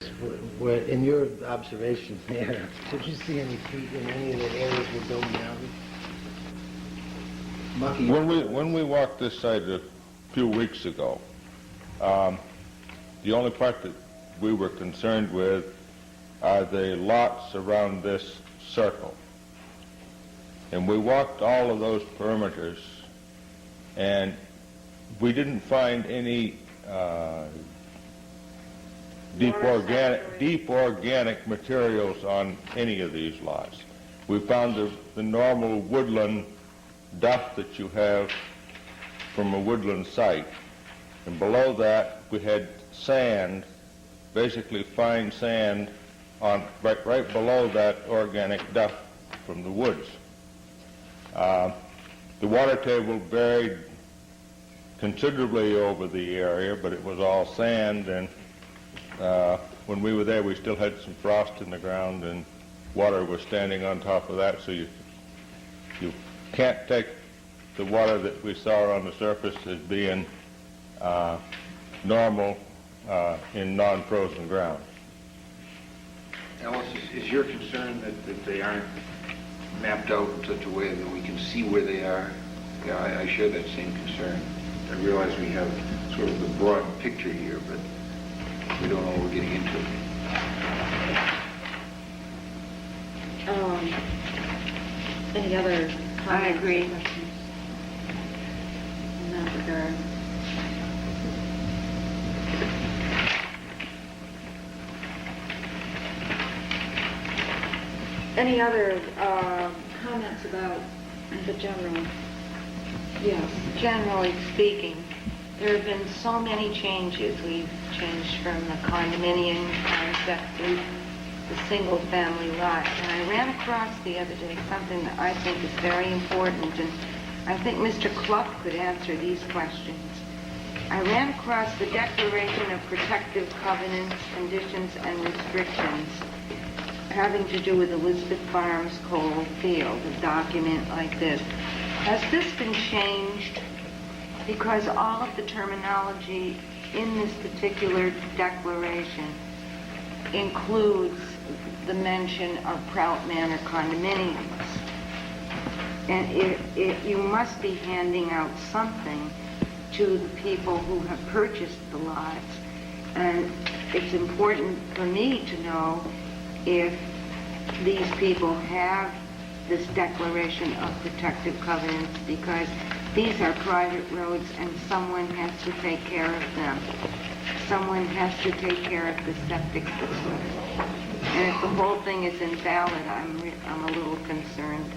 In your observation there, did you see any feet in any of the areas where building houses? Mucky. When we walked this site a few weeks ago, the only part that we were concerned with are the lots around this circle. And we walked all of those perimeters, and we didn't find any deep organic materials on any of these lots. We found the normal woodland duff that you have from a woodland site, and below that we had sand, basically fine sand, on right below that organic duff from the woods. The water table varied considerably over the area, but it was all sand, and when we were there we still had some frost in the ground and water was standing on top of that, so you can't take the water that we saw on the surface as being normal in non-frozen ground. Alice, is your concern that they aren't mapped out in such a way that we can see where they are? Yeah, I share that same concern. I realize we have sort of the broad picture here, but we don't know what we're getting into. Any other comments? I agree. In that regard. Any other comments about the general? Yes. Generally speaking, there have been so many changes. We've changed from the condominium concept to the single-family lot. And I ran across the other day something that I think is very important, and I think Mr. Clough could answer these questions. I ran across the Declaration of Protective Covenants, Conditions, and Restrictions having to do with Elizabeth Farms Coal Field, a document like this. Has this been changed? Because all of the terminology in this particular declaration includes the mention of Prout Manor condominiums. And you must be handing out something to the people who have purchased the lots. And it's important for me to know if these people have this Declaration of Protective Covenants, because these are private roads and someone has to take care of them. Someone has to take care of the septic system. And if the whole thing is invalid, I'm a little concerned.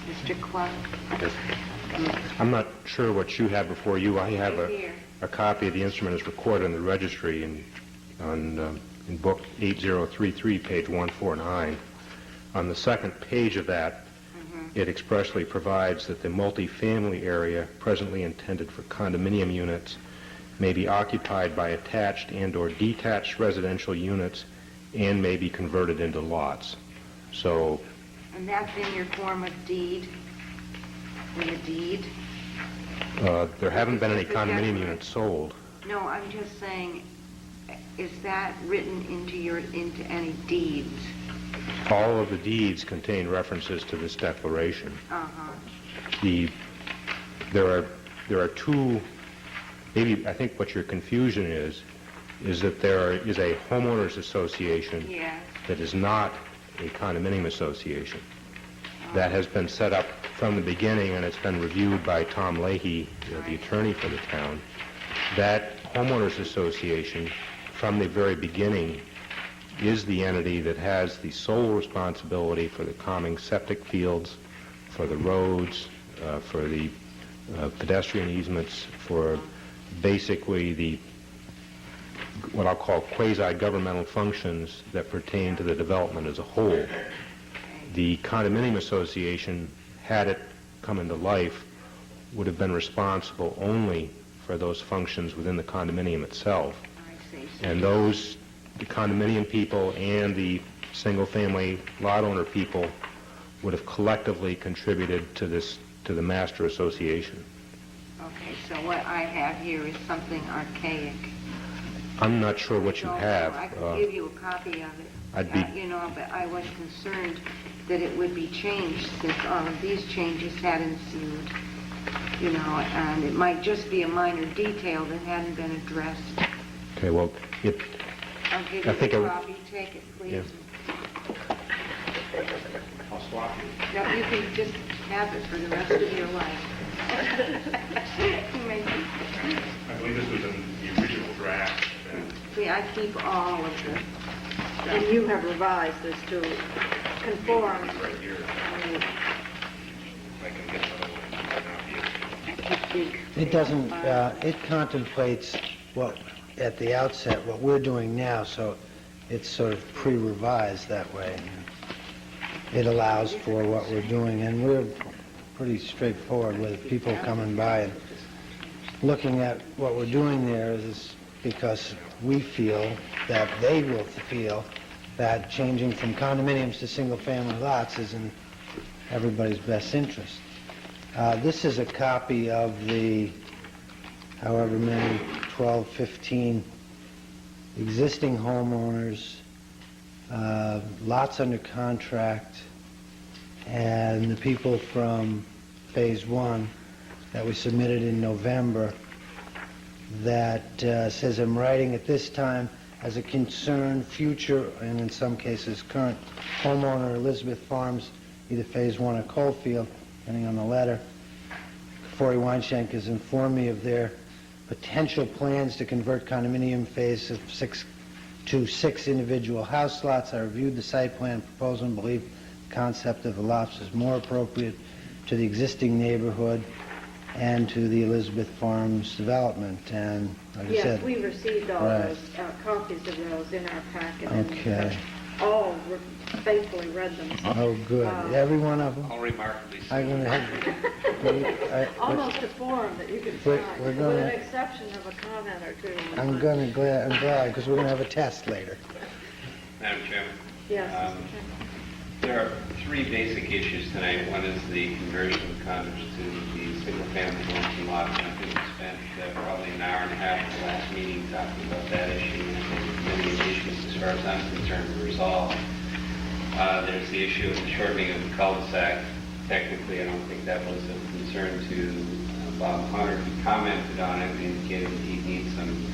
Mr. Clark? Yes. I'm not sure what you have before you. I have a copy of the instrument as recorded in the registry in book 8033, page 149. On the second page of that, it expressly provides that the multifamily area presently intended for condominium units may be occupied by attached and or detached residential units and may be converted into lots. So, and that's in your form of deed? In the deed? There haven't been any condominium units sold. No, I'm just saying, is that written into any deeds? All of the deeds contain references to this declaration. There are two. Maybe I think what your confusion is that there is a homeowners association that is not a condominium association. That has been set up from the beginning, and it's been reviewed by Tom Leahy, the attorney for the town. That homeowners association, from the very beginning, is the entity that has the sole responsibility for the common septic fields, for the roads, for the pedestrian easements, for basically the what I'll call quasi-governmental functions that pertain to the development as a whole. The condominium association, had it come into life, would have been responsible only for those functions within the condominium itself. And those, the condominium people and the single-family lot owner people would have collectively contributed to the master association. Okay, so what I have here is something archaic. I'm not sure what you have. I could give you a copy of it. I'd be- But I was concerned that it would be changed since all of these changes had ensued, and it might just be a minor detail that hadn't been addressed. Okay, well, I'll give I you think a I- copy, take it, please. Yeah. I'll swap you. Yeah, you can just have it for the rest of your life. Maybe. I believe this was in the original draft. See, I keep all of the And you have revised this to conform. Right here. I can get another one. It doesn't, it contemplates what, at the outset, what we're doing now, so it's sort of pre-revised that way. It allows for what we're doing, and we're pretty straightforward with people coming by and looking at what we're doing there is because we feel that they will feel that changing from condominiums to single-family lots is in everybody's best interest. This is a copy of the however many, 12, 15 existing homeowners, lots under contract, and the people from Phase 1 that we submitted in November that says, I'm writing at this time as a concerned future, and in some cases current, homeowner Elizabeth Farms, either Phase 1 or Coalfield, depending on the letter. Corey Weinshank has informed me of their potential plans to convert condominium phase of 6 to 6 individual house lots. I reviewed the site plan proposal and believe the concept of the lots is more appropriate to the existing neighborhood and to the Elizabeth Farms development. And like I Yes, said, we received all Right. those, copies of those in our packet. Okay. And all faithfully read them. oh, good. Every one of them? All remarkably I'm going to have... Almost a form that you can We're- sign, we're with gonna- an exception of a comment or two. I'm glad, because we're going to have a test later. Madam Chairman, Yes, Mr. Um, Chairman. there are three basic issues tonight. One is the conversion of condos to the single-family homes and lots. And I think we spent probably an hour and a half at the last meeting talking about that issue. And I think many of the issues, as far as I'm concerned, were resolved. There's the issue of the shortening of the cul-de-sac. Technically, I don't think that was of concern to Bob Hunter. He commented on it and indicated that he needs some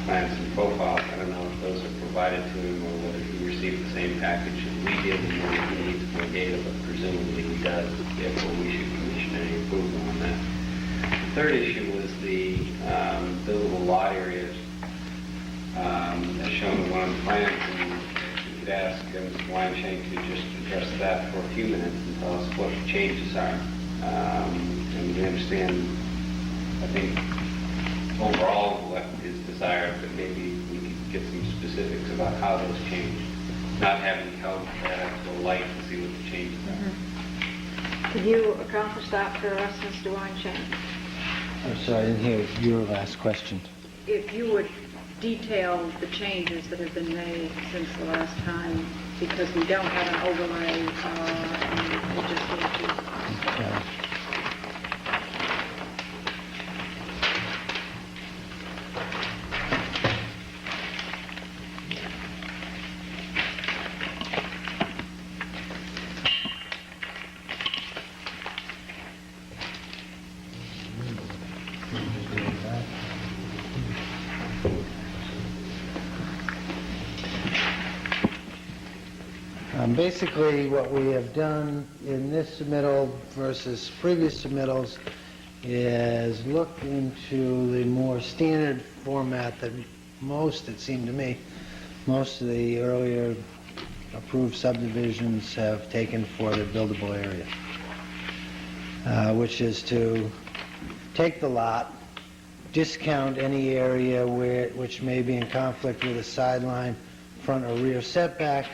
plans and profiles. I don't know if those are provided to him or whether he received the same package that we did and whether he needs more data, but presumably he does. Therefore, we should commission any approval on that. The third issue was the buildable lot areas as shown in one of the plans. And we could ask Mr. Weinshank to just address that for a few minutes and tell us what the changes are. And we understand, I think, overall what is desired, but maybe we could get some specifics about how those changed, not having held that up to the light to see what the changes are. Can you accomplish that for us, Mr. Weinshank? I'm sorry, I didn't hear your last question. If you would detail the changes that have been made since the last time, because we don't have an overlay, and we just need to... Okay. Basically, what we have done in this submittal versus previous submittals is look into the more standard format that most, it seemed to me, most of the earlier approved subdivisions have taken for their buildable area, which is to take the lot, discount any area which may be in conflict with a sideline, front or rear setback,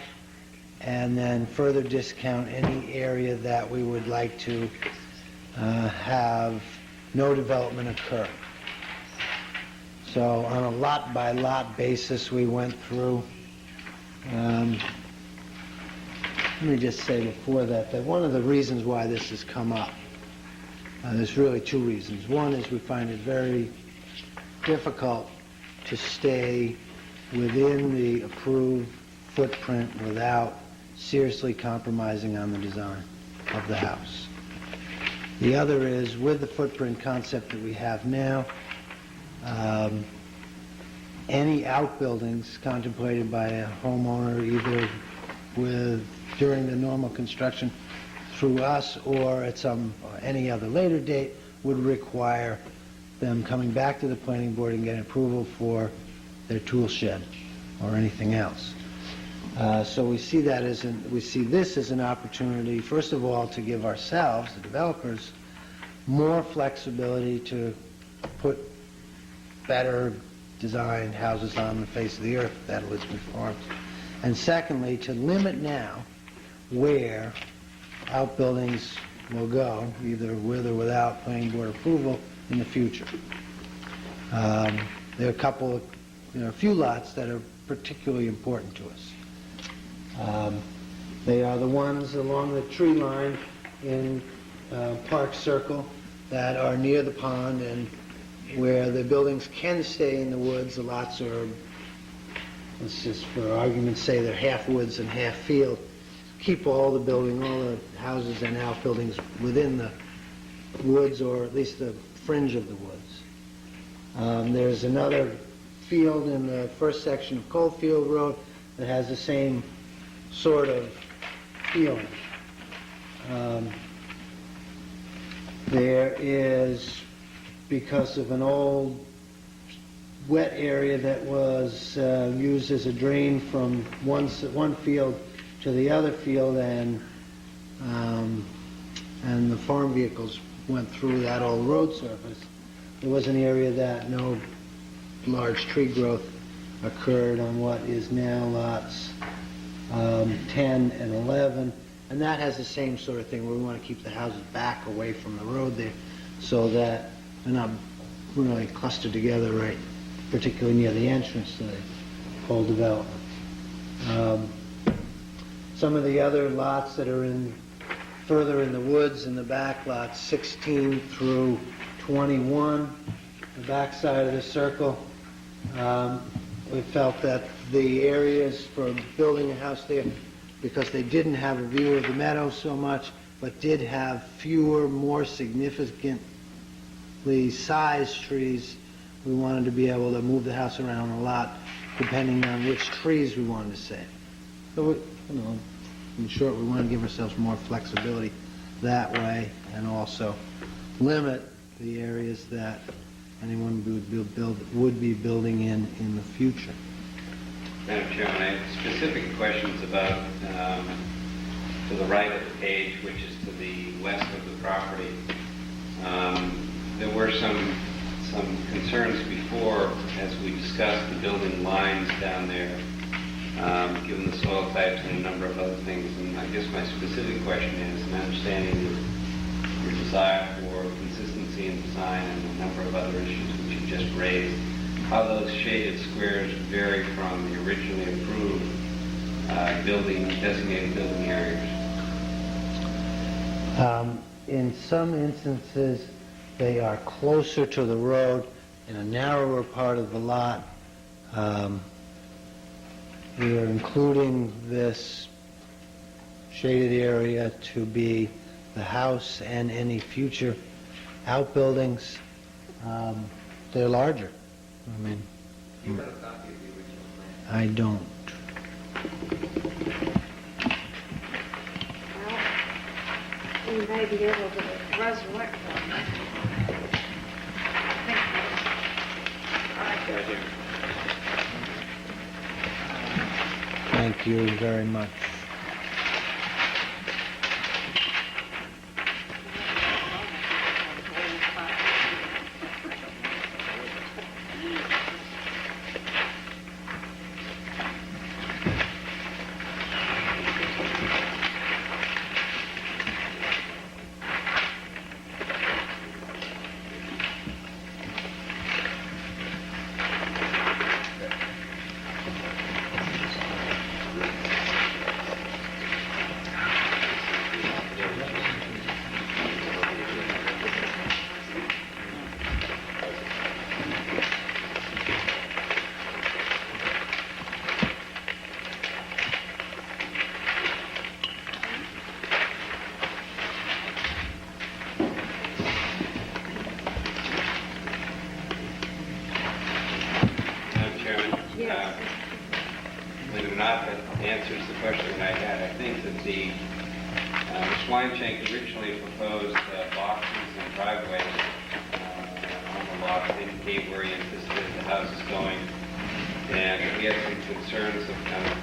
and then further discount any area that we would like to have no development occur. So on a lot-by-lot basis, we went through. Let me just say before that one of the reasons why this has come up, there's really two reasons. One is we find it very difficult to stay within the approved footprint without seriously compromising on the design of the house. The other is, with the footprint concept that we have now, any outbuildings contemplated by a homeowner, either during the normal construction through us or at any other later date, would require them coming back to the planning board and getting approval for their tool shed or anything else. So we see this as an opportunity, first of all, to give ourselves, the developers, more flexibility to put better designed houses on the face of the earth at Elizabeth Farms. And secondly, to limit now where outbuildings will go, either with or without planning board approval in the future. There are a few lots that are particularly important to us. They are the ones along the tree line in Park Circle that are near the pond and where the buildings can stay in the woods. The lots are, let's just for argument's sake, they're half woods and half field. Keep all the houses and outbuildings within the woods, or at least the fringe of the woods. There's another field in the first section of Coalfield Road that has the same sort of feeling. There is, because of an old wet area that was used as a drain from one field to the other field, and the farm vehicles went through that old road surface. There was an area that no large tree growth occurred on what is now lots 10 and 11, and that has the same sort of thing where we want to keep the houses back away from the road there so that they're not really clustered together, right, particularly near the entrance to the whole development. Some of the other lots that are further in the woods in the back, lots 16 through 21, the back side of the circle, we felt that the areas for building a house there, because they didn't have a view of the meadow so much, but did have fewer, more significantly sized trees, we wanted to be able to move the house around a lot depending on which trees we wanted to save. So, in short, we want to give ourselves more flexibility that way, and also limit the areas that anyone would be building in the future. Madam Chairman, I have specific questions about to the right of the page, which is to the west of the property. There were some concerns before, as we discussed the building lines down there, given the soil types and a number of other things. And I guess my specific question is, and understanding your desire for consistency in design and a number of other issues which you just raised, how those shaded squares vary from the originally approved designated building areas. In some instances, they are closer to the road in a narrower part of the lot. We are including this shaded area to be the house and any future outbuildings. They're larger. I mean, Do you have a copy of the original plan? I don't. Well, we may be able to resurrect them. Thank you very much. believe it or not, that answers the question that I had. I think that the Schweinshank originally proposed boxes and driveways on the lot to indicate where he anticipated the house is going. And we had some concerns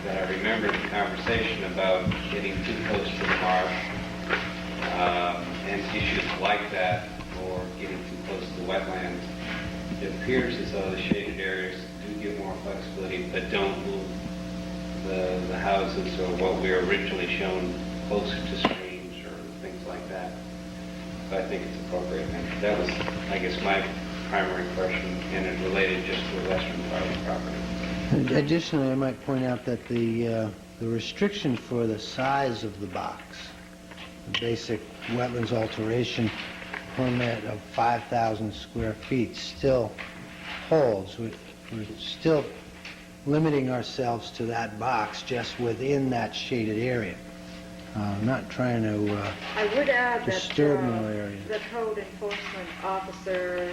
that I remember the conversation about getting too close to the marsh and issues like that, or getting too close to the wetlands. It appears as though the shaded areas do give more flexibility, but don't move the houses or what we were originally shown closer to streams or things like that. So I think it's appropriate. And that was, I guess, my primary question, and it related just to the western part of the property. Additionally, I might point out that the restriction for the size of the box, the basic wetlands alteration permit of 5,000 square feet still holds. We're still limiting ourselves to that box just within that shaded area. Not trying to I would add disturb that no area. the code enforcement officer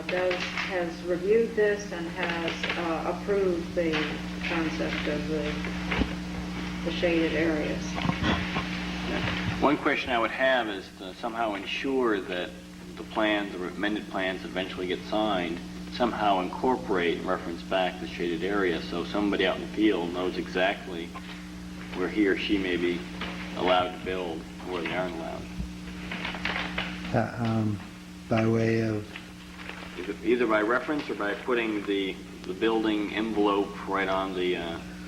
has reviewed this and has approved the concept of the shaded areas. One question I would have is to somehow ensure that the plans, the amended plans eventually get signed, somehow incorporate and reference back the shaded area so somebody out in the field knows exactly where he or she may be allowed to build or where they aren't allowed. By way of... Either by reference or by putting the building envelope right on the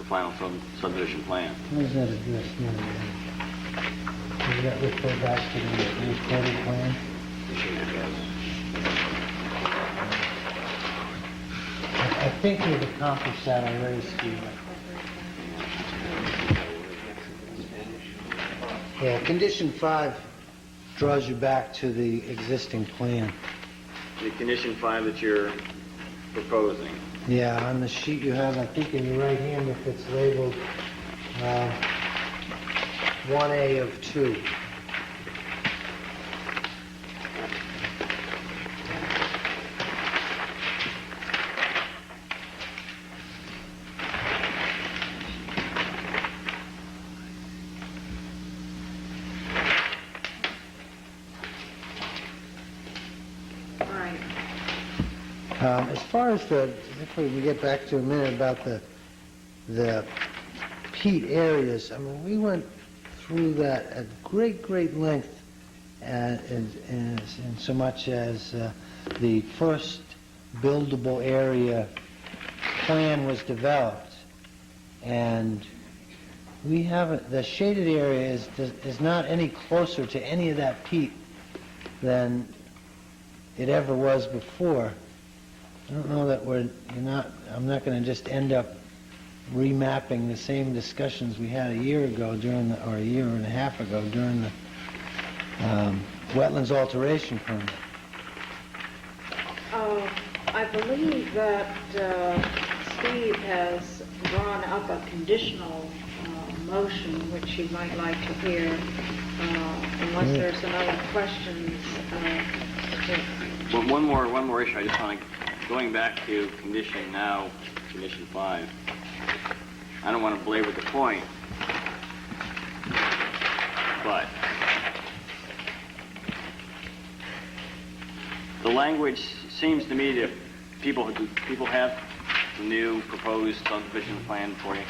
final subdivision plan. Where's that address now? Does that refer back to the recorded plan? I think we've accomplished that already, Steve. Yeah, condition 5 draws you back to the existing plan. The condition 5 that you're proposing. Yeah, on the sheet you have, I think in your right hand, if it's labeled 1A of 2. Right. As far as if we can get back to a minute about the peat areas, I mean, we went through that at great length, in so much as the first buildable area plan was developed, and we haven't. The shaded area is not any closer to any of that peat than it ever was before. I don't know that I'm not going to just end up remapping the same discussions we had a year ago or a year and a half ago during the wetlands alteration permit. I believe that Steve has drawn up a conditional motion, which you might like to hear, unless there's some other questions. Well, one more issue. I just want to, going back to condition 5. I don't want to belabor the point, but the language seems to me that people have the new proposed subdivision plan for you.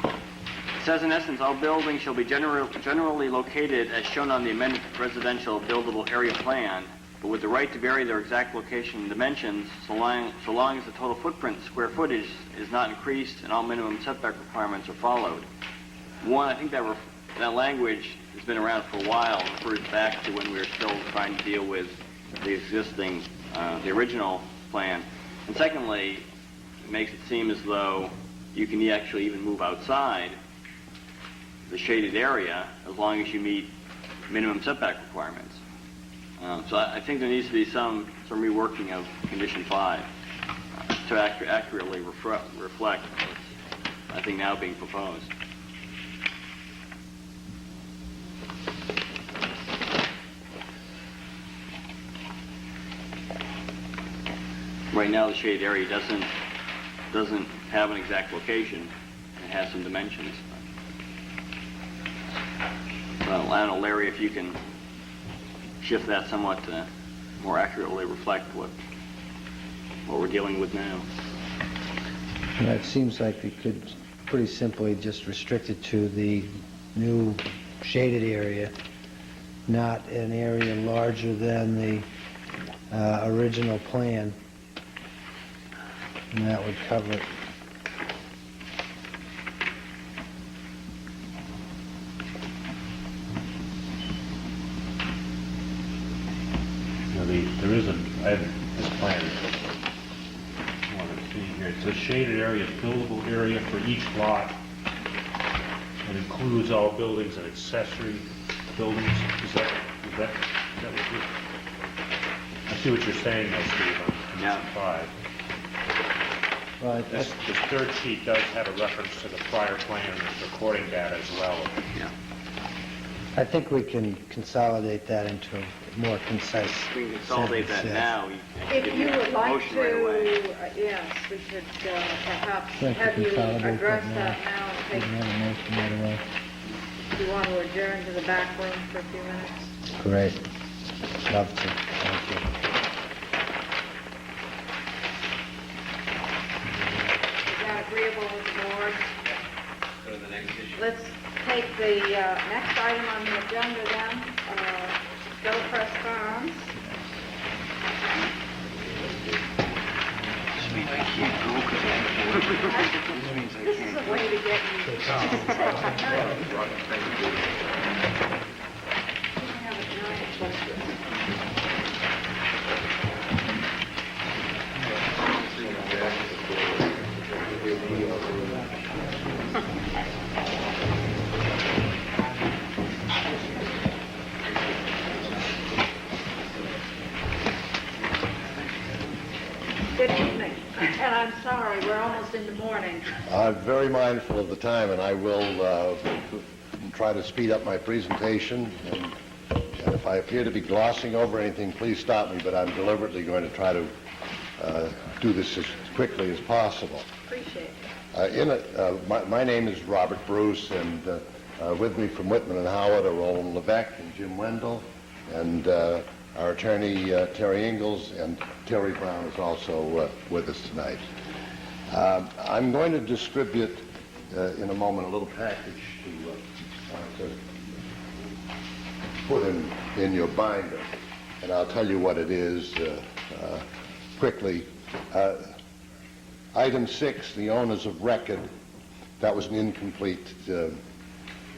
It says, in essence, all buildings shall be generally located as shown on the amended residential buildable area plan, but with the right to vary their exact location and dimensions so long as the total footprint square footage is not increased and all minimum setback requirements are followed. One, I think that language has been around for a while. It refers back to when we were still trying to deal with the existing, the original plan. And secondly, it makes it seem as though you can actually even move outside the shaded area as long as you meet minimum setback requirements. So I think there needs to be some reworking of condition 5 to accurately reflect what's, I think, now being proposed. Right now, the shaded area doesn't have an exact location, has some dimensions. Well, I don't know, Larry, if you can shift that somewhat to more accurately reflect what we're dealing with now. And it seems like we could pretty simply just restrict it to the new shaded area, not an area larger than the original plan, and that would cover it. There is I have this plan. I want to see here. It's a shaded area, buildable area for each lot. It includes all buildings and accessory buildings. Is that what you... I see what you're saying now, Steve, on condition 5. Well, This third sheet does have a reference to the prior plan and the recording data as well. Yeah. I think we can consolidate that into a more concise We can consolidate that sentence, now. If you would like Motion right away. to, yes, we could perhaps Yeah, have you consolidate address that that now and We have a motion right away. take, do you want to adjourn to the back room for a few minutes? Great. Love to. Thank you. Is that agreeable with the board? Go to the next issue. Let's take the next item on the agenda then, Bellcrest Farms. This means I can't go because I have to. This means I This is can't a way to get you. We can have a giant breakfast. Good evening, and I'm sorry, we're almost in the morning. I'm very mindful of the time, and I will try to speed up my presentation. And if I appear to be glossing over anything, please stop me, but I'm deliberately going to try to do this as quickly as possible. Appreciate it. My name is Robert Bruce, and with me from Whitman and Howard are Roland Levesque and Jim Wendell, and our attorney Terry Ingalls, and Terry Brown is also with us tonight. I'm going to distribute in a moment a little package to put in your binder, and I'll tell you what it is quickly. Item 6, the owners of record, that was an incomplete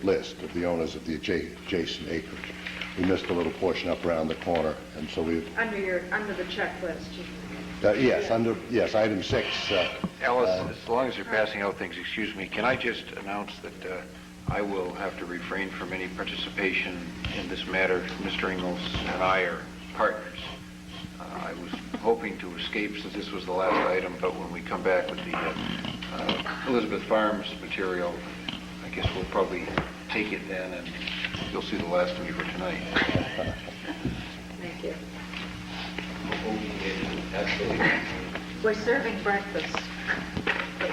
list of the owners of the adjacent acreage. We missed a little portion up around the corner, and so we've... Under the checklist. Yes, item 6. Alice, as long as you're passing out things, excuse me, can I just announce that I will have to refrain from any participation in this matter. Mr. Ingalls and I are partners. I was hoping to escape since this was the last item, but when we come back with the Elizabeth Farms material, I guess we'll probably take it then, and you'll see the last of me for tonight. Thank you. We're serving breakfast at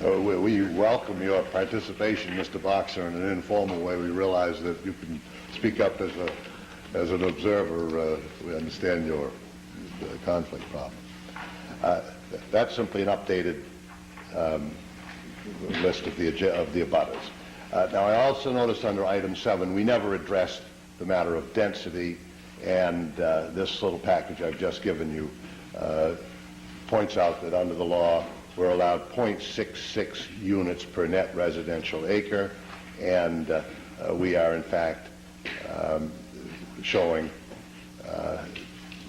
1. We welcome your participation, Mr. Boxer, in an informal way. We realize that you can speak up as an observer. We understand your conflict problem. That's simply an updated list of the abutters. Now, I also noticed under item 7, we never addressed the matter of density, and this little package I've just given you points out that under the law, we're allowed 0.66 units per net residential acre, and we are, in fact, showing,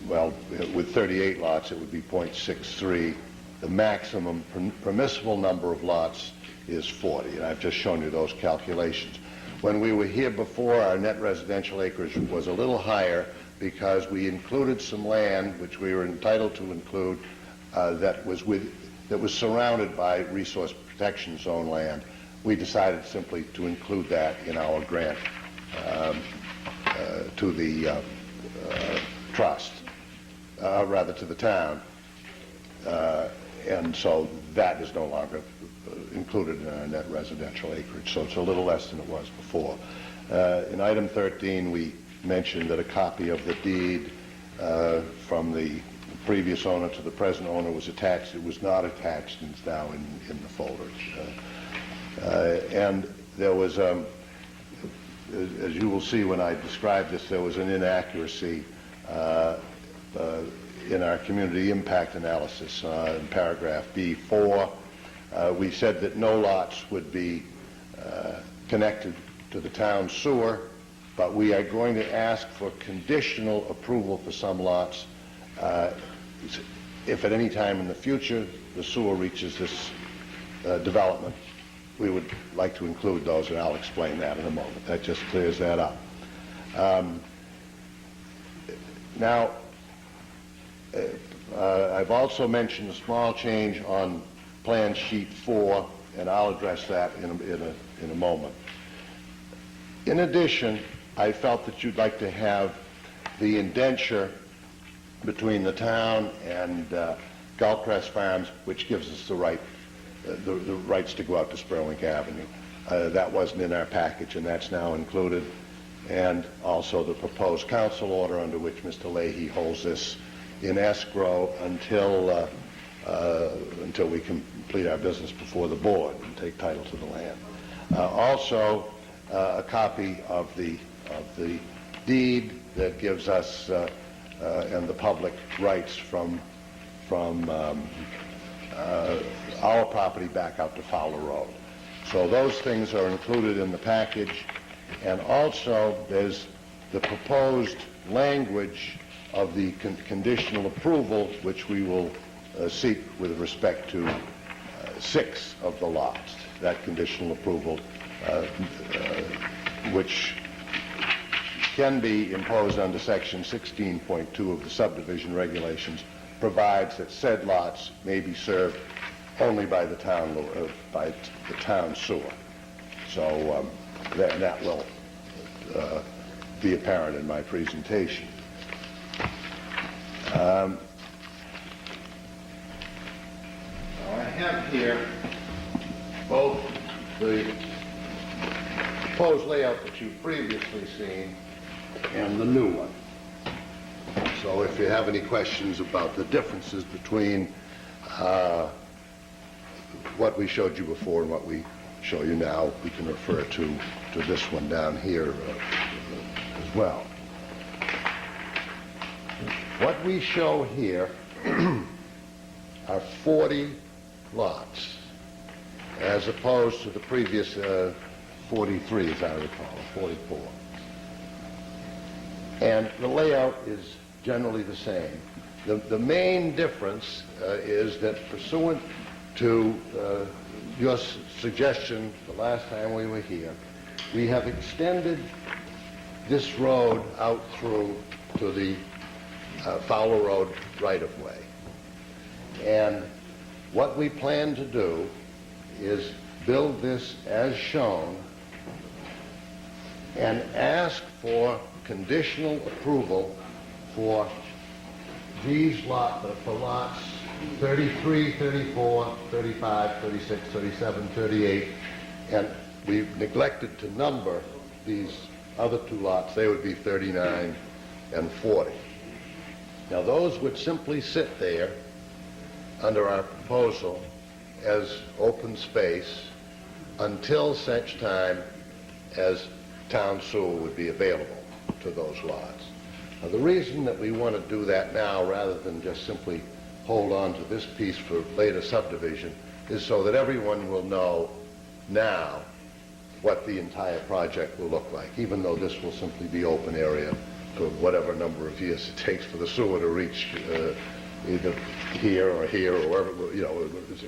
well, with 38 lots, it would be 0.63. The maximum permissible number of lots is 40, and I've just shown you those calculations. When we were here before, our net residential acreage was a little higher because we included some land, which we were entitled to include, that was surrounded by resource protection zone land. We decided simply to include that in our grant to the trust, rather to the town. and so that is no longer included in our net residential acreage, so it's a little less than it was before. In item 13, we mentioned that a copy of the deed from the previous owner to the present owner was attached. It was not attached, and it's now in the folder. And there was, as you will see when I describe this, there was an inaccuracy in our community impact analysis in paragraph B4. We said that no lots would be connected to the town sewer, but we are going to ask for conditional approval for some lots if at any time in the future the sewer reaches this development. We would like to include those, and I'll explain that in a moment. That just clears that up. Now, I've also mentioned a small change on Plan Sheet 4, and I'll address that in a moment. In addition, I felt that you'd like to have the indenture between the town and Gulfcrest Farms, which gives us the rights to go out to Sperling Avenue. That wasn't in our package, and that's now included. And also the proposed council order under which Mr. Leahy holds this in escrow until we complete our business before the board and take title to the land. Also, a copy of the deed that gives us and the public rights from our property back out to Fowler Road. So those things are included in the package, and also there's the proposed language of the conditional approval, which we will seek with respect to 6 of the lots. That conditional approval, which can be imposed under Section 16.2 of the subdivision regulations, provides that said lots may be served only by the town sewer. So that will be apparent in my presentation. I have here both the proposed layout that you've previously seen and the new one. So if you have any questions about the differences between what we showed you before and what we show you now, we can refer to this one down here as well. What we show here are 40 lots, as opposed to the previous 43, as I recall, 44. And the layout is generally the same. The main difference is that, pursuant to your suggestion the last time we were here, we have extended this road out through to the Fowler Road right-of-way. And what we plan to do is build this as shown and ask for conditional approval for these lots, for lots 33, 34, 35, 36, 37, 38, and we've neglected to number these other 2 lots. They would be 39 and 40. Now those would simply sit there under our proposal as open space until such time as town sewer would be available to those lots. Now the reason that we want to do that now rather than just simply hold on to this piece for later subdivision is so that everyone will know now what the entire project will look like, even though this will simply be open area for whatever number of years it takes for the sewer to reach either here or wherever, you know,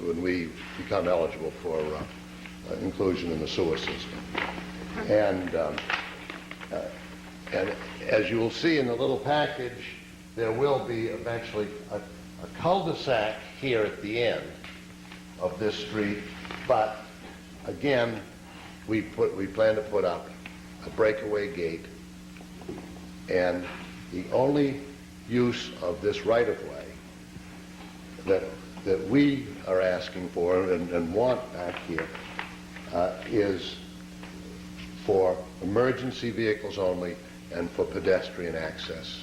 when we become eligible for inclusion in the sewer system. And as you will see in the little package, there will be eventually a cul-de-sac here at the end of this street, but again, we plan to put up a breakaway gate, and the only use of this right-of-way that that we are asking for and want back here is for emergency vehicles only and for pedestrian access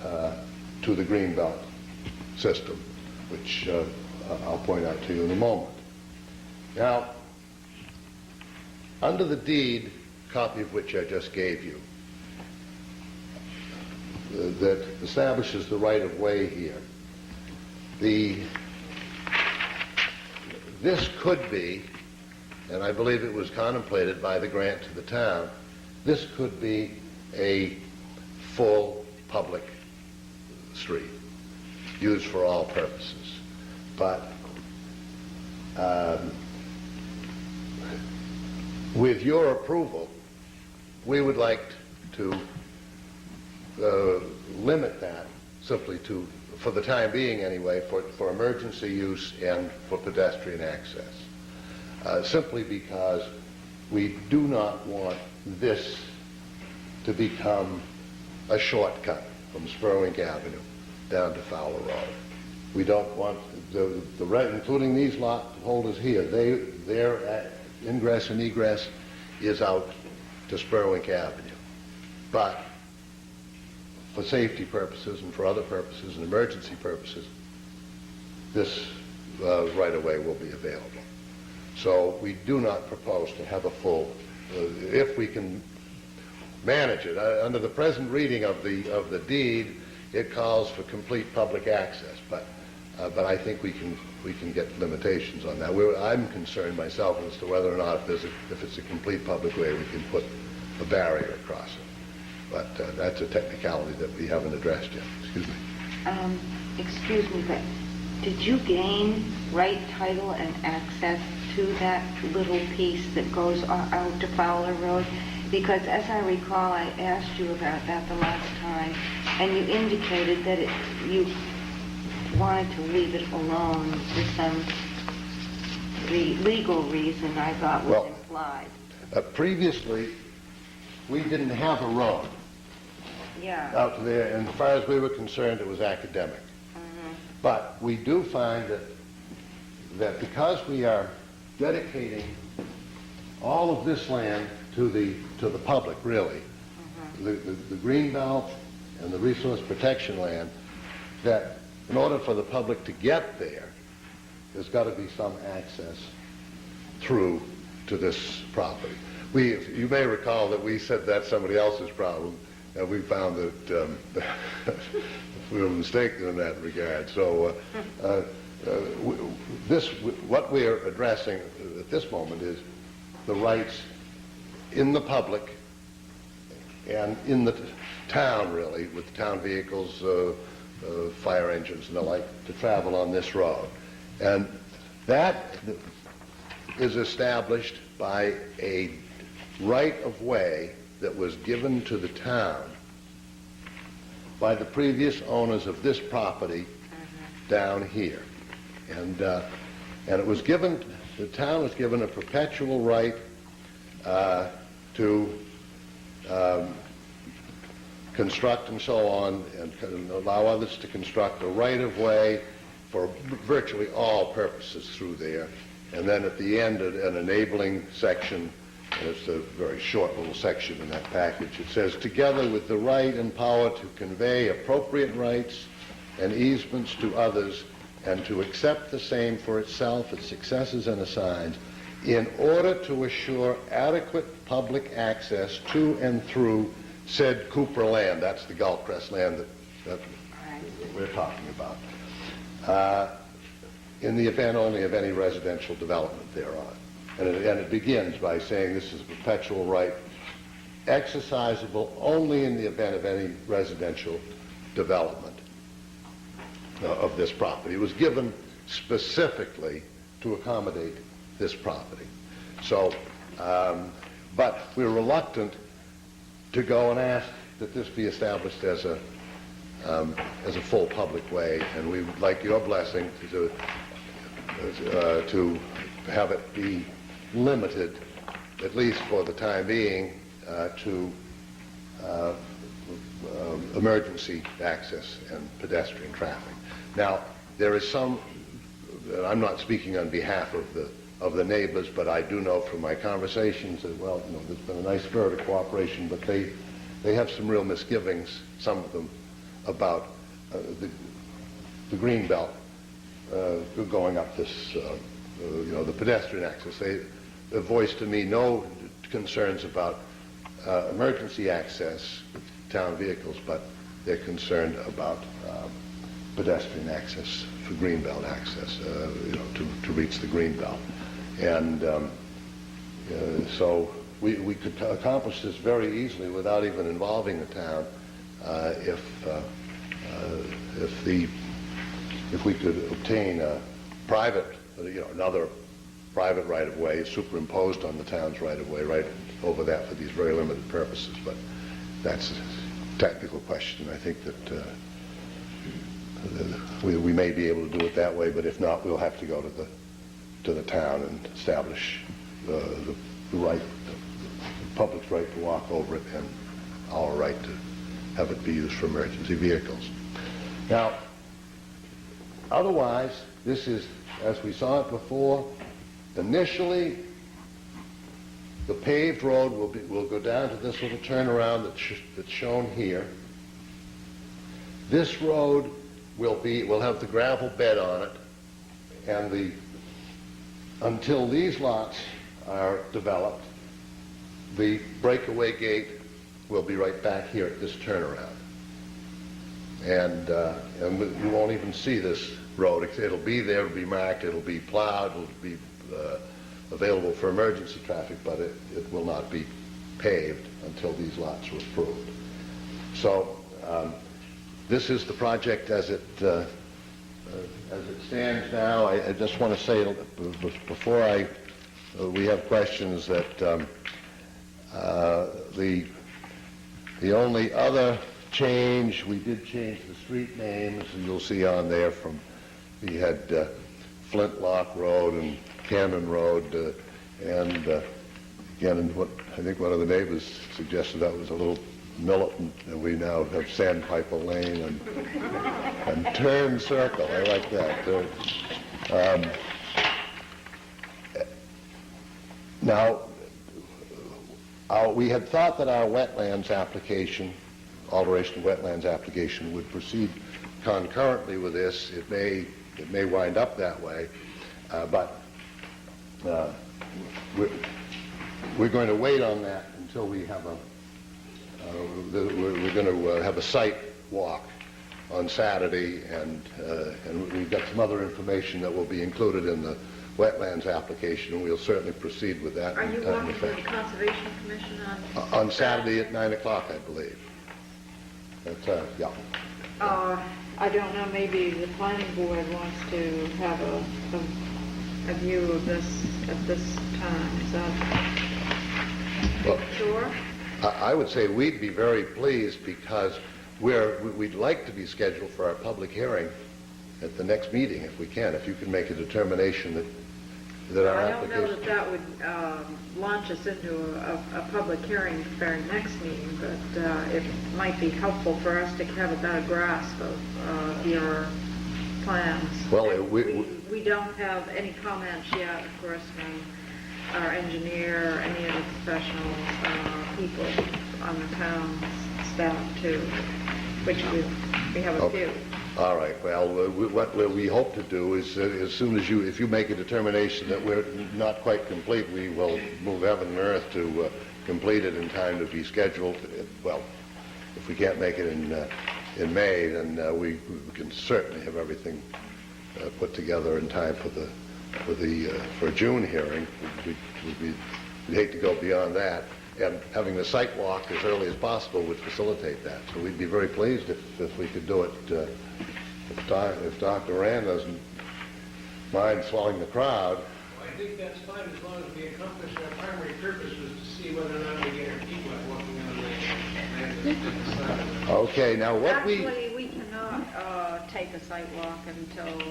to the greenbelt system, which I'll point out to you in a moment. Now, under the deed, copy of which I just gave you, that establishes the right-of-way here, this could be, and I believe it was contemplated by the grant to the town, this could be a full public street, used for all purposes. But with your approval, we would like to limit that simply to, for the time being anyway, for emergency use and for pedestrian access. Simply because we do not want this to become a shortcut from Spurwink Avenue down to Fowler Road. We don't want including these lot holders here, their ingress and egress is out to Spurwink Avenue. But for safety purposes and for other purposes and emergency purposes, this right-of-way will be available. So we do not propose to have a full, if we can manage it. Under the present reading of the deed, it calls for complete public access, but I think we can get limitations on that. I'm concerned myself as to whether or not if it's a complete public way, we can put a barrier across it. But that's a technicality that we haven't addressed yet. Excuse me. Excuse me, but did you gain right title and access to that little piece that goes out to Fowler Road? Because as I recall, I asked you about that the last time, and you indicated that you wanted to leave it alone for some legal reason I thought was implied. Previously, we didn't have a road out there, and as far as we were concerned, it was academic. But we do find that because we are dedicating all of this land to the public, really, the green belt and the resource protection land, that in order for the public to get there, there's got to be some access through to this property. You may recall that we said that's somebody else's problem, and we found that we were mistaken in that regard. So what we are addressing at this moment is the rights in the public and in the town, really, with town vehicles, fire engines and the like, to travel on this road. And that is established by a right-of-way that was given to the town by the previous owners of this property down here. And it was given, the town was given a perpetual right to construct and so on, and allow others to construct a right-of-way for virtually all purposes through there. And then at the end, an enabling section, and it's a very short little section in that package. It says, together with the right and power to convey appropriate rights and easements to others, and to accept the same for itself, its successors and assigns, in order to assure adequate public access to and through said Cooper land. That's the Gulfcrest land that we're talking about. In the event only of any residential development thereon. And it begins by saying this is a perpetual right, exercisable only in the event of any residential development of this property. It was given specifically to accommodate this property. So, but we're reluctant to go and ask that this be established as a full public way, and we would like your blessing to have it be limited, at least for the time being, to emergency access and pedestrian traffic. Now, there is some I'm not speaking on behalf of the neighbors, but I do know from my conversations that, well, there's been a nice spirit of cooperation, but they have some real misgivings, some of them, about the green belt going up this, the pedestrian access. They voiced to me no concerns about emergency access with town vehicles, but they're concerned about pedestrian access for greenbelt access, to reach the greenbelt. And so we could accomplish this very easily without even involving the town if we could obtain a private, another private right-of-way superimposed on the town's right-of-way right over that for these very limited purposes. But that's a technical question. I think that we may be able to do it that way, but if not, we'll have to go to the town and establish the right, the public's right to walk over it and our right to have it be used for emergency vehicles. Now, otherwise, this is, as we saw it before, initially, the paved road will go down to this little turnaround that's shown here. This road will have the gravel bed on it, and until these lots are developed, the breakaway gate will be right back here at this turnaround. And you won't even see this road. It'll be there, it'll be marked, it'll be plowed, it'll be available for emergency traffic, but it will not be paved until these lots are approved. So this is the project as it stands now. I just want to say before we have questions that the only other change, we did change the street names, and you'll see on there we had Flintlock Road and Cannon Road, and again, I think one of the neighbors suggested that was a little militant, and we now have Sandpiper Lane and Turn Circle. I like that. Now, we had thought that our wetlands application, alteration of wetlands application, would proceed concurrently with this. It may wind up that way, but we're going to wait on that until we have we're going to have a site walk on Saturday, and we've got some other information that will be included in the wetlands application, and we'll certainly proceed with that. Are you walking with the Conservation Commission on Saturday at 9 o'clock, I believe. That's, yeah. I don't know, maybe the planning board wants to have a view of this at this time. Is that Well, sure? I would say we'd be very pleased, because we'd like to be scheduled for our public hearing at the next meeting if we can. If you can make a determination that our application... I don't know that would launch us into a public hearing for our next meeting, but it might be helpful for us to have a better grasp of your plans. Well, we don't have any comments yet, of course, from our engineer, any of the professional people on the town staff too, which we have a few. All right. Well, what we hope to do is, as soon as if you make a determination that we're not quite complete, we will move heaven and earth to complete it in time to be scheduled. Well, if we can't make it in May, then we can certainly have everything put together in time for a June hearing. We'd hate to go beyond that. And having the site walk as early as possible would facilitate that. So we'd be very pleased if we could do it, if Dr. Rand doesn't mind swelling the crowd. Well, I think that's fine as long as we accomplish our primary purpose, was to see whether or not we get our feet wet walking on the Okay, now what Actually, we cannot take a site walk until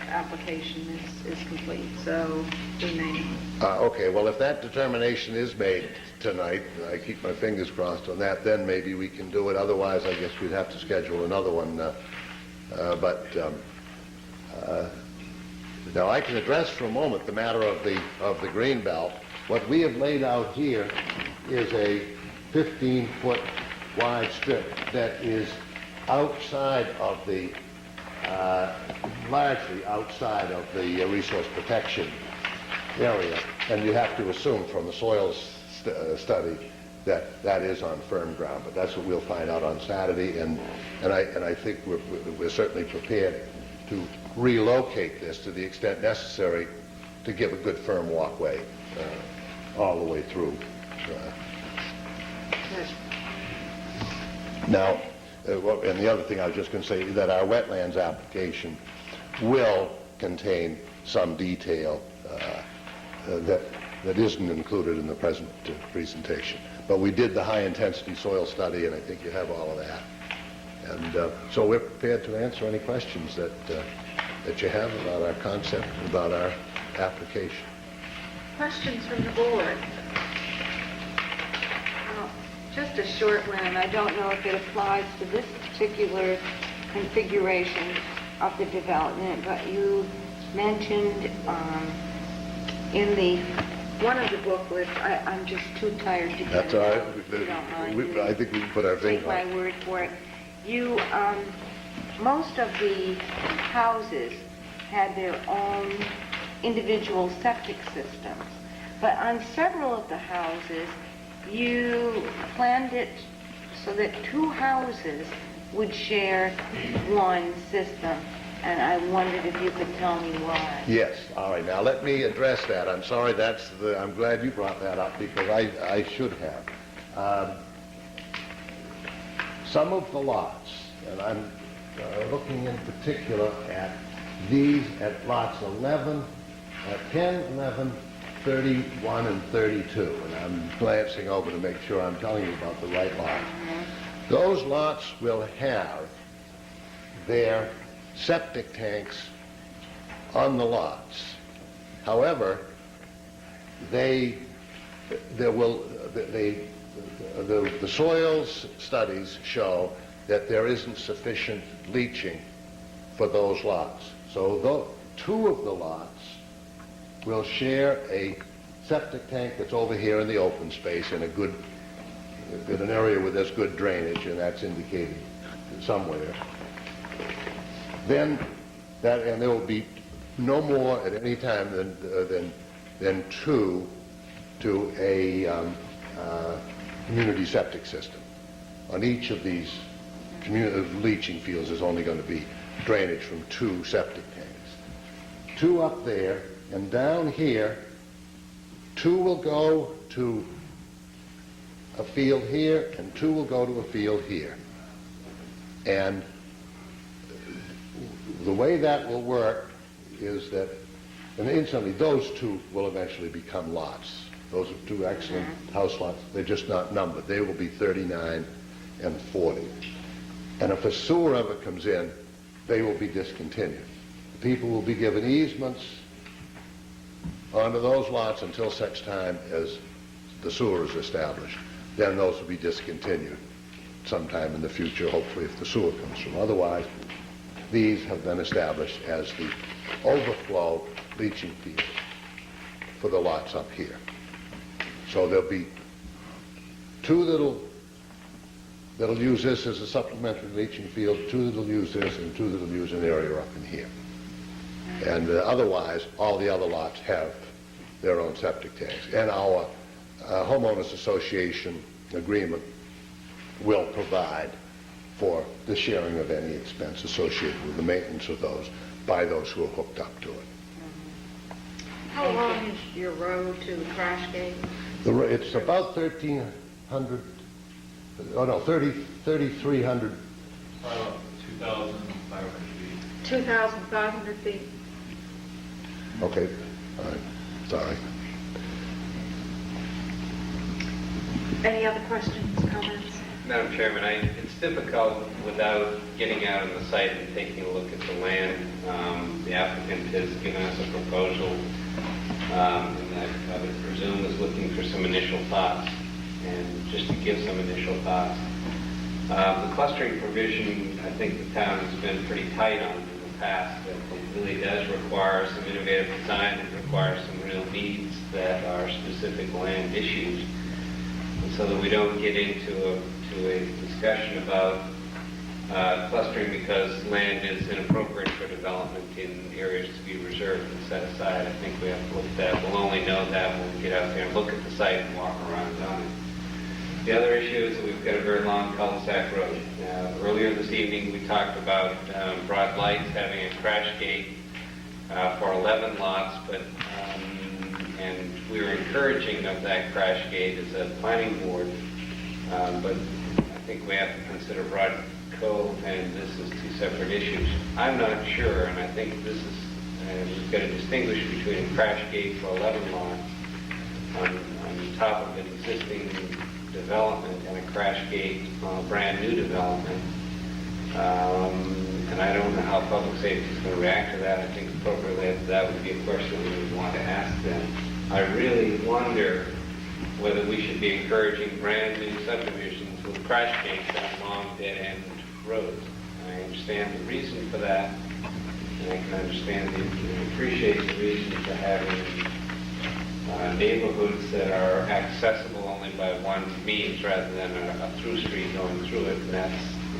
application is complete, so we may not. Okay, well, if that determination is made tonight, I keep my fingers crossed on that, then maybe we can do it. Otherwise, I guess we'd have to schedule another one. Now, I can address for a moment the matter of the green belt. What we have laid out here is a 15-foot wide strip that is outside of the, largely outside of the resource protection area. And you have to assume from the soils study that that is on firm ground. But that's what we'll find out on Saturday. And I think we're certainly prepared to relocate this to the extent necessary to give a good firm walkway all the way through. Now, and the other thing I was just going to say is that our wetlands application will contain some detail that isn't included in the present presentation. But we did the high-intensity soil study, and I think you have all of that. And so we're prepared to answer any questions that you have about our concept, about our application. Questions from the board? Well, just a short one, and I don't know if it applies to this particular configuration of the development, but you mentioned in one of the booklets, I'm just too tired to get That's it all out, right. if you don't mind. I think we can put our Take finger my on it. word for it. You, most of the houses had their own individual septic systems, but on several of the houses, you planned it so that two houses would share one system, and I wondered if you could tell me why. Yes. All right. Now let me address that. I'm sorry. I'm glad you brought that up because I should have. Some of the lots, and I'm looking in particular at these at lots 11, 10, 11, 31, and 32, and I'm glancing over to make sure I'm telling you about the right lot. Those lots will have their septic tanks on the lots. However, the soils studies show that there isn't sufficient leaching for those lots. So two of the lots will share a septic tank that's over here in the open space in an area where there's good drainage, and that's indicated somewhere. Then and there will be no more at any time than two to a community septic system. On each of these leaching fields, there's only going to be drainage from two septic tanks. Two up there, and down here, two will go to a field here, and two will go to a field here. And the way that will work is that, and instantly, those two will eventually become lots. Those are two excellent house lots. They're just not numbered. They will be 39 and 40. And if a sewer ever comes in, they will be discontinued. The people will be given easements onto those lots until such time as the sewer is established. Then those will be discontinued sometime in the future, hopefully, if the sewer comes from. Otherwise, these have been established as the overflow leaching fields for the lots up here. So there'll be two that'll use this as a supplementary leaching field, two that'll use this, and two that'll use an area up in here. And otherwise, all the other lots have their own septic tanks. And our homeowners association agreement will provide for the sharing of any expense associated with the maintenance of those by those who are hooked up to it. How long is your road to the crash gate? It's about 1,300, 3,300. 2,500 feet. 2,500 feet. Okay, sorry. Any other questions, comments? Madam Chairman, it's difficult without getting out on the site and taking a look at the land. The applicant has given us a proposal, and I would presume is looking for some initial thoughts. And just to give some initial thoughts, the clustering provision, I think the town has been pretty tight on in the past, that it really does require some innovative design. It requires some real needs that are specific land issues, and so that we don't get into a discussion about clustering because land is inappropriate for development in areas to be reserved and set aside. I think we have to look at that. We'll only know that when we get out there and look at the site and walk around on it. The other issue is that we've got a very long cul-de-sac road. Earlier this evening, we talked about Broad Lights having a crash gate for 11 lots, and we were encouraging of that crash gate as a planning board, but I think we have to consider Broad Cove and this is two separate issues. I'm not sure, and I think this is, we've got to distinguish between a crash gate for 11 lots on top of an existing development and a crash gate on a brand new development. And I don't know how public safety is going to react to that. I think appropriately that would be a question we would want to ask them. I really wonder whether we should be encouraging brand new subdivisions with crash gates on long dead-end roads. I understand the reason for that, and I can understand and appreciate the reason for having neighborhoods that are accessible only by one means rather than a through street going through it,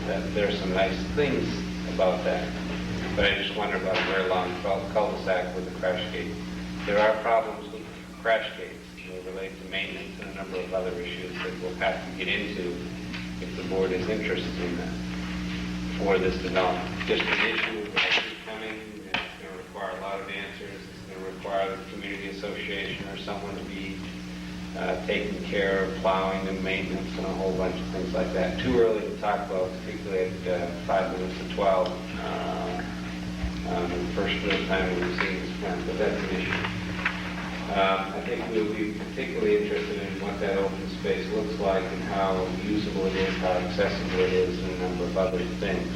and there's some nice things about that. But I just wonder about a very long cul-de-sac with a crash gate. There are problems with crash gates. They relate to maintenance and a number of other issues that we'll have to get into if the board is interested in that for this development. Just an issue that is coming, it's going to require a lot of answers. It's going to require the community association or someone to be taking care of plowing and maintenance and a whole bunch of things like that. Too early to talk about, particularly at 5 minutes to 12. The first real time we've seen this plan, but that's an issue. I think we'll be particularly interested in what that open space looks like and how usable it is, how accessible it is, and a number of other things.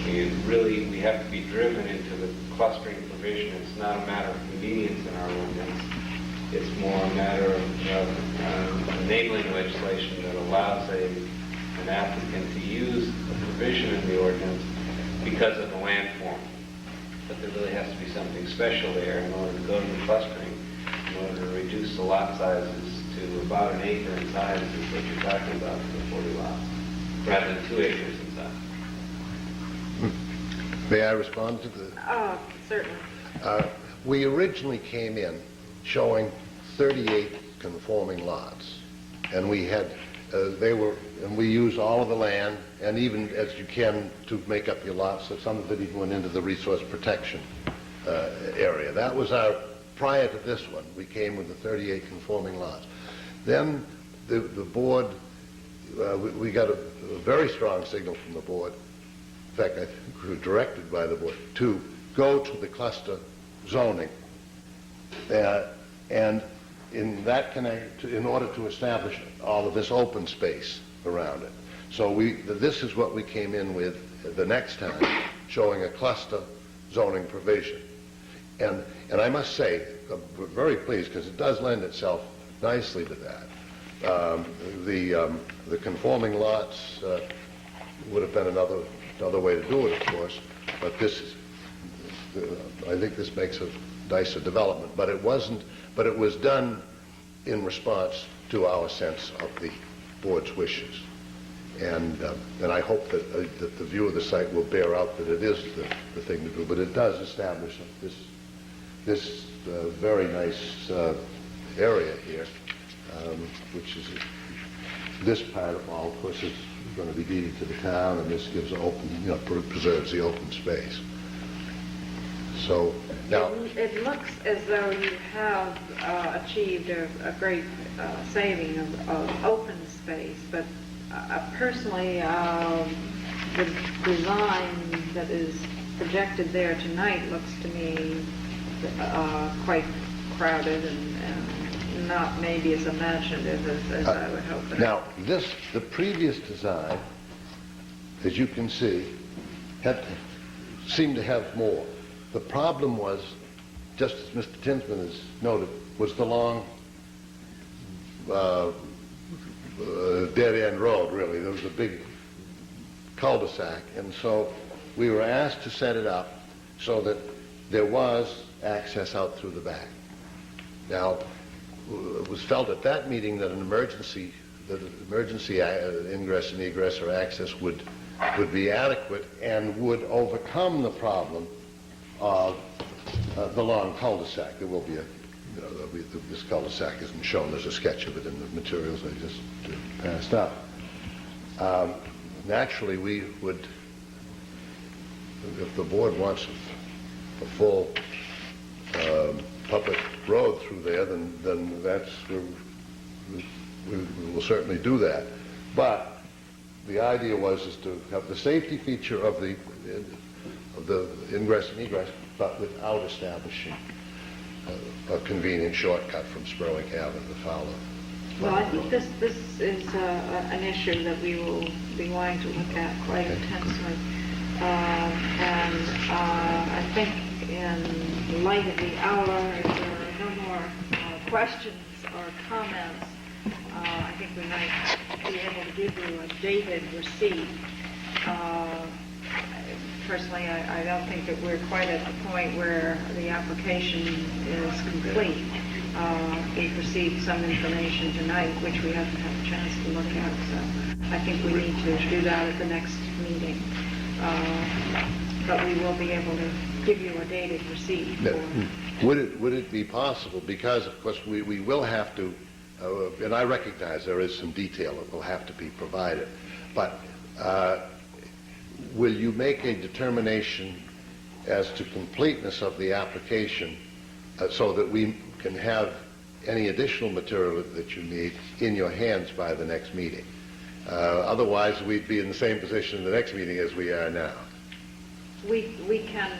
We have to be driven into the clustering provision. It's not a matter of convenience in our ordinance. It's more a matter of enabling legislation that allows an applicant to use a provision in the ordinance because of the land form. But there really has to be something special there in order to go to the clustering, in order to reduce the lot sizes to about an acre in size is what you're talking about for the 40 lots, rather than 2 acres in size. May I respond to the... Certainly. We originally came in showing 38 conforming lots, and we had, and we used all of the land, and even as you can to make up your lots, so some of it even went into the resource protection area. That was prior to this one, we came with the 38 conforming lots. Then the board, we got a very strong signal from the board. In fact, I think we were directed by the board to go to the cluster zoning. And in that in order to establish all of this open space around it. So this is what we came in with the next time, showing a cluster zoning provision. And I must say, we're very pleased because it does lend itself nicely to that. The conforming lots would have been another way to do it, of course, but I think this makes a nicer development. But it wasn't. But it was done in response to our sense of the board's wishes, and I hope that the view of the site will bear out that it is the thing to do. But it does establish this very nice area here, which is this part of all, of course, is going to be deeded to the town, and this gives preserves the open space. So now it looks as though you have achieved a great saving of open space, but personally, the design that is projected there tonight looks to me quite crowded and not maybe as imaginative as I would hope. Now, the previous design, as you can see, seemed to have more. The problem was, just as Mr. Tinsman has noted, was the long dead-end road, really. There was a big cul-de-sac, and so we were asked to set it up so that there was access out through the back. Now, it was felt at that meeting that an emergency ingress and egress or access would be adequate and would overcome the problem of the long cul-de-sac. There will be this cul-de-sac isn't shown. There's a sketch of it in the materials I just passed up. Naturally, we would, if the board wants a full public road through there, then that's, we will certainly do that. But the idea is to have the safety feature of the ingress and egress, but without establishing a convenient shortcut from Sperling Avenue to Fowler. Well, I think this is an issue that we will be wanting to look at quite intensely. I think in light of the hour, if there are no more questions or comments, I think we might be able to give you a dated receipt. Personally, I don't think that we're quite at the point where the application is complete. We've received some information tonight, which we haven't had a chance to look at, so I think we need to do that at the next meeting. But we will be able to give you a dated receipt. Would it be possible, because of course we will have to, and I recognize there is some detail that will have to be provided, but will you make a determination as to completeness of the application so that we can have any additional material that you need in your hands by the next meeting? Otherwise, we'd be in the same position in the next meeting as we are now. We can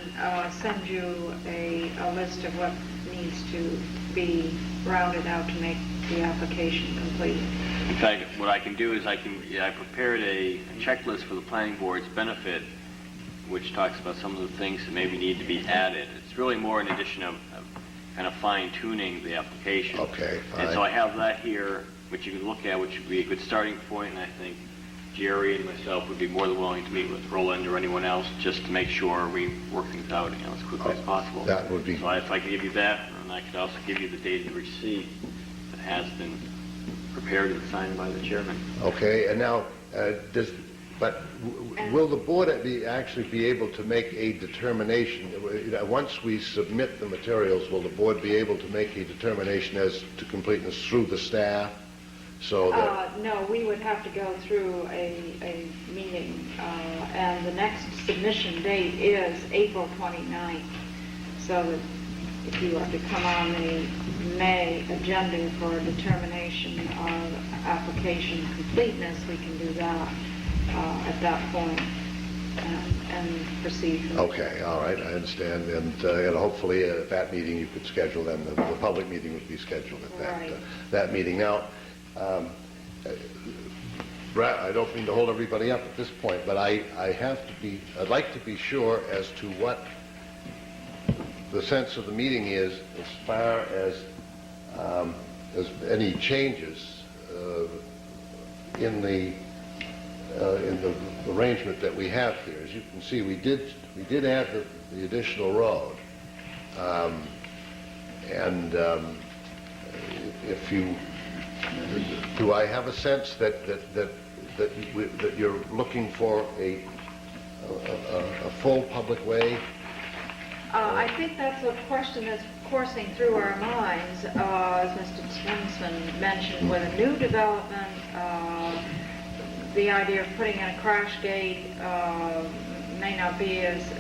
send you a list of what needs to be rounded out to make the application complete. In fact, what I can do is I prepared a checklist for the planning board's benefit, which talks about some of the things that maybe need to be added. It's really more an addition of kind of fine-tuning the application. Okay, fine. And so I have that here, which you can look at, which would be a good starting point, and I think Jerry and myself would be more than willing to meet with Roland or anyone else just to make sure we work things out as quickly as possible. That would be... So if I could give you that, and I could also give you the dated receipt that has been prepared and signed by the chairman. Okay, and now, will the board actually be able to make a determination, once we submit the materials, will the board be able to make a determination as to completeness through the staff? So that... No, we would have to go through a meeting, and the next submission date is April 29th, so that if you are to come on the May agenda for a determination of application completeness, we can do that at that point and proceed from there. Okay, all right, I understand. And hopefully at that meeting you could schedule them, the public meeting would be scheduled at that meeting. Now, I don't mean to hold everybody up at this point, but I'd like to be sure as to what the sense of the meeting is as far as any changes in the arrangement that we have here. As you can see, we did add the additional road, if you do, I have a sense that you're looking for a full public way. I think that's a question that's coursing through our minds, as Mr. Tinsman mentioned, with a new development. The idea of putting in a crash gate may not be as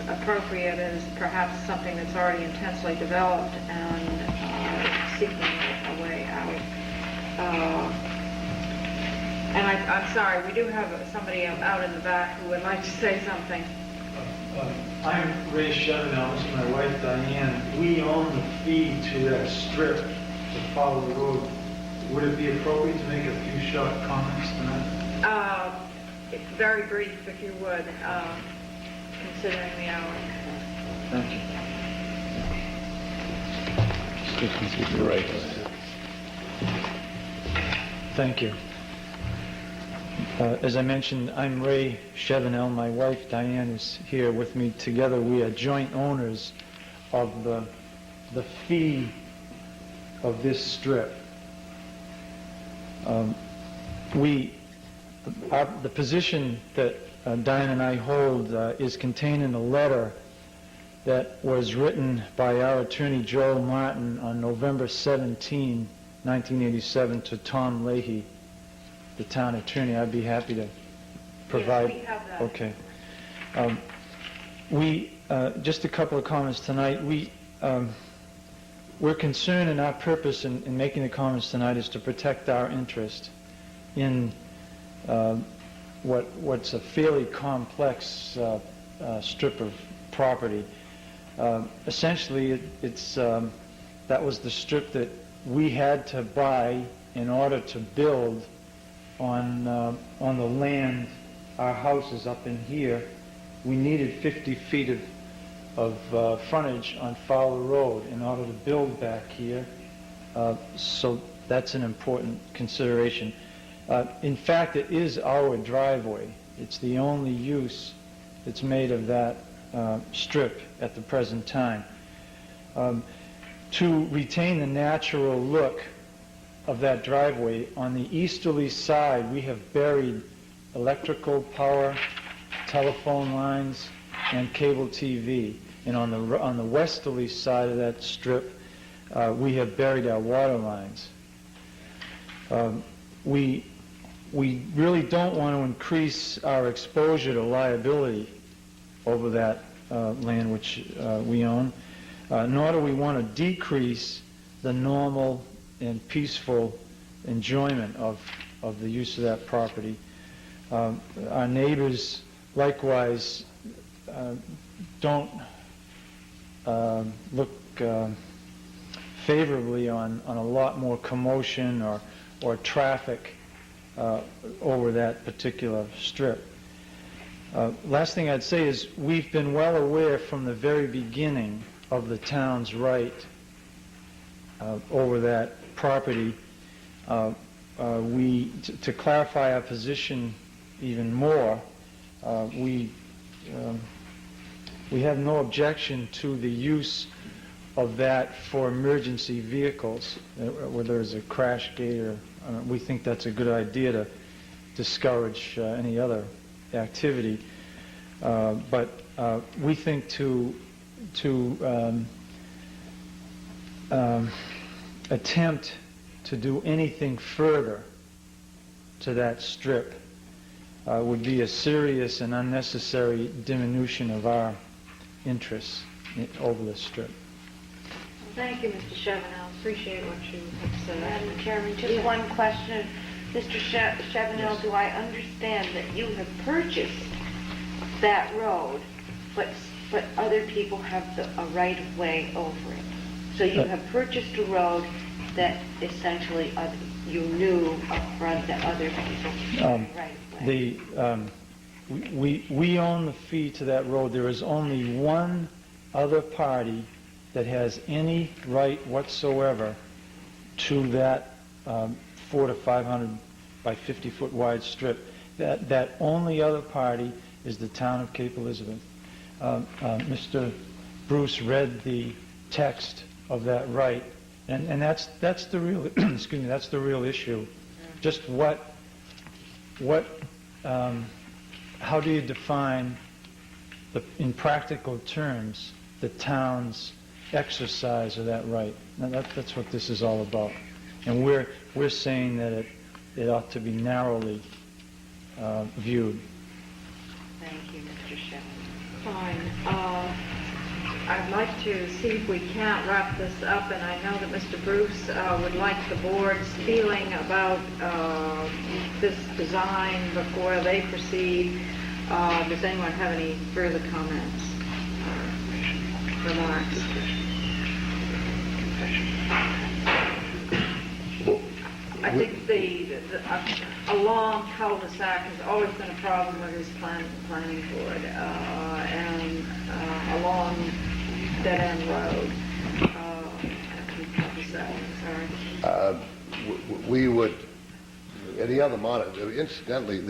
appropriate as perhaps something that's already intensely developed and seeking a way out. And I'm sorry, we do have somebody out in the back who would like to say something. I'm Ray Chevenow, this is my wife Diane. We own the feed to that strip to follow the road. Would it be appropriate to make a few short comments tonight? Very brief, if you would, considering the hour. Thank you. Right. Thank you. As I mentioned, I'm Ray Chevenel. My wife Diane is here with me. Together we are joint owners of the fee of this strip. The position that Diane and I hold is contained in a letter that was written by our attorney Joel Martin on November 17, 1987 to Tom Leahy, the town attorney. I'd be happy to provide. Yes, we have that. Okay. Just a couple of comments tonight. We're concerned, and our purpose in making the comments tonight is to protect our interest in what's a fairly complex strip of property. Essentially, that was the strip that we had to buy in order to build on the land. Our house is up in here. We needed 50 feet of frontage on Fowler Road in order to build back here. So that's an important consideration. In fact, it is our driveway. It's the only use that's made of that strip at the present time. To retain the natural look of that driveway, on the easterly side we have buried electrical power, telephone lines, and cable TV. And on the westerly side of that strip, we have buried our water lines. We really don't want to increase our exposure to liability over that land which we own, nor do we want to decrease the normal and peaceful enjoyment of the use of that property. Our neighbors likewise don't look favorably on a lot more commotion or traffic over that particular strip. Last thing I'd say is we've been well aware from the very beginning of the town's right over that property. To clarify our position even more, we have no objection to the use of that for emergency vehicles, whether there's a crash gate or we think that's a good idea to discourage any other activity. But we think to attempt to do anything further to that strip would be a serious and unnecessary diminution of our interests over the strip. Thank you, Mr. Chevenel. Appreciate what you have said. Madam Chairman, just one question. Mr. Chevenel, do I understand that you have purchased that road, but other people have a right of way over it? So you have purchased a road that essentially you knew up front that other people had right of way. We own the fee to that road. There is only one other party that has any right whatsoever to that 400 to 500 by 50 foot wide strip. That only other party is the town of Cape Elizabeth. Mr. Bruce read the text of that right, and that's the real excuse me, that's the real issue. Just how do you define in practical terms the town's exercise of that right? Now that's what this is all about, and we're saying that it ought to be narrowly viewed. Thank you, Mr. Chevenel. Fine. I'd like to see if we can't wrap this up, and I know that Mr. Bruce would like the board's feeling about this design before they proceed. Does anyone have any further comments or remarks? I think a long cul-de-sac has always been a problem with this planning board, and a long dead-end road. Cul-de-sac, sorry. We would, the other incidentally,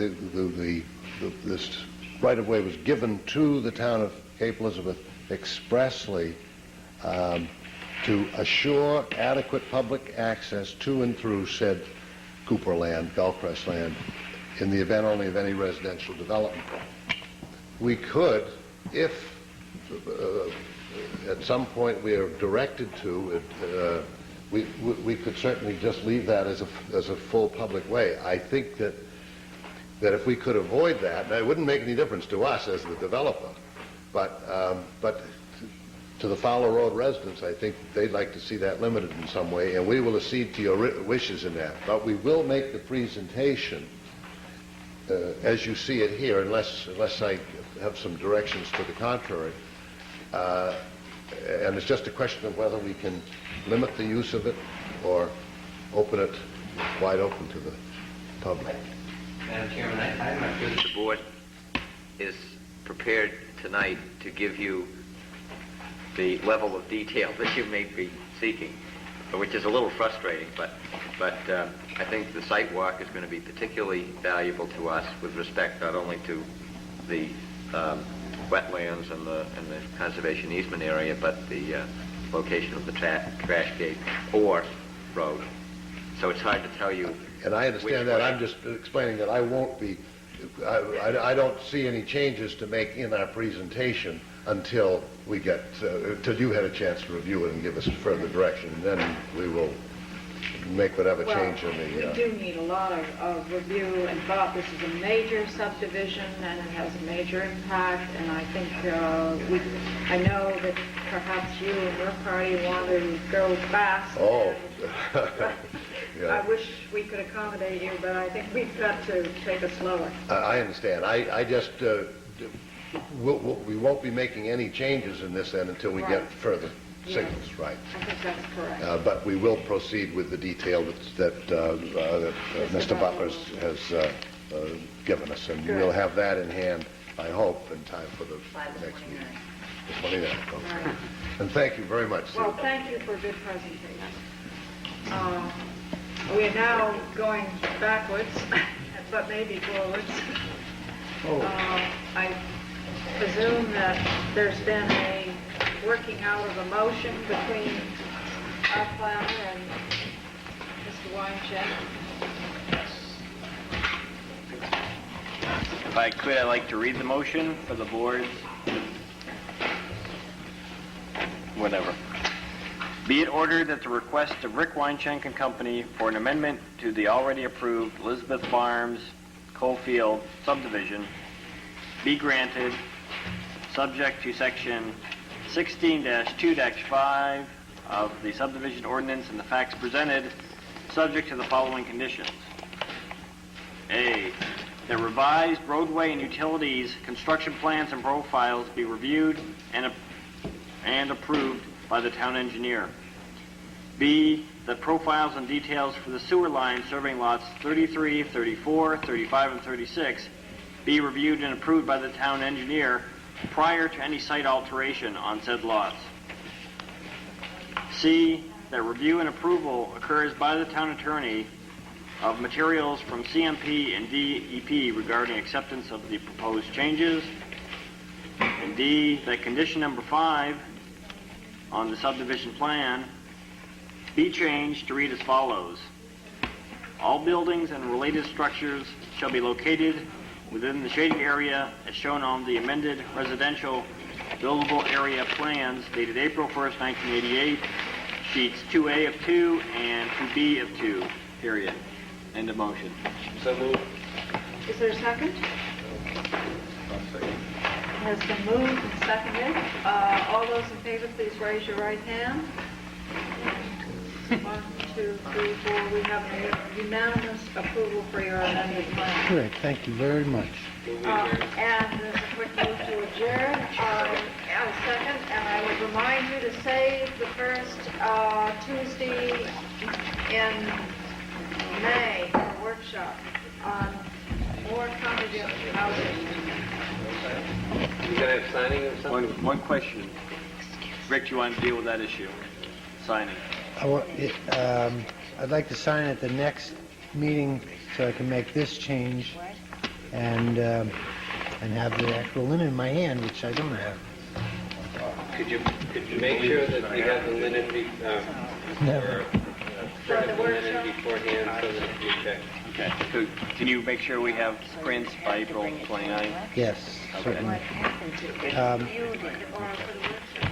this right-of-way was given to the town of Cape Elizabeth expressly to assure adequate public access to and through said Cooper land, Gullcrest land, in the event only of any residential development. We could, if at some point we are directed to, we could certainly just leave that as a full public way. I think that if we could avoid that, and it wouldn't make any difference to us as the developer, but to the Fowler Road residents, I think they'd like to see that limited in some way, and we will accede to your wishes in that. But we will make the presentation as you see it here, unless I have some directions to the contrary. And it's just a question of whether we can limit the use of it or open it wide open to the public. Madam Chairman, I'm not sure that the board is prepared tonight to give you the level of detail that you may be seeking, which is a little frustrating, but I think the site walk is going to be particularly valuable to us with respect not only to the wetlands and the conservation easement area, but the location of the trash gate or road. So it's hard to tell you. And I understand that. I'm just explaining that I won't be, I don't see any changes to make in our presentation until we get, till you had a chance to review it and give us further direction, and then we will make whatever change in the... We do need a lot of review and thought. This is a major subdivision and it has a major impact, and I think I know that perhaps you and your party want to go fast. Oh. Yeah. I wish we could accommodate you, but I think we've got to take it slower. I understand. I just... we won't be making any changes in this end until we get further signals, right? I think that's correct. But we will proceed with the detail that Mr. Butler has given us, and we'll have that in hand, I hope, in time for the next meeting. The 29th. Okay. Right. And thank you very much, Sue. Well, thank you for a good presentation. We are now going backwards, but maybe forwards. I presume that there's been a working out of a motion between our planner and Mr. Weincheck. If I could, I'd like to read the motion for the board. Whatever. Be it ordered that the request of Rick Weincheck and Company for an amendment to the already approved Elizabeth Farms Coalfield subdivision be granted, subject to section 16-2-5 of the subdivision ordinance and the facts presented, subject to the following conditions. A, the revised roadway and utilities construction plans and profiles be reviewed and approved by the town engineer. B, the profiles and details for the sewer line serving lots 33, 34, 35, and 36 be reviewed and approved by the town engineer prior to any site alteration on said lots. C, that review and approval occurs by the town attorney of materials from CMP and DEP regarding acceptance of the proposed changes. And D, that condition number 5 on the subdivision plan be changed to read as follows. All buildings and related structures shall be located within the shading area as shown on the amended residential buildable area plans dated April 1st, 1988, sheets 2A of 2 and 2B of 2, period. End of motion. So moved. Is there a second? Has been moved and seconded. All those in favor, please raise your right hand. 1, 2, 3, 4. We have a unanimous approval for your amended plan. Great, thank you very much. And there's a quick move to adjourn. A second, and I would remind you to save the first Tuesday in May for a workshop on more congregate housing. You gonna have signing or something? One question. Rick, do you want to deal with that issue? Signing. I'd like to sign at the next meeting so I can make this change and have the actual linen in my hand, which I don't have. Could you make sure that we have the linen, Never. print of the linen beforehand so that you check? Okay. So can you make sure we have prints by April 29th? Yes, certainly. What happened to it? Um, Viewed it or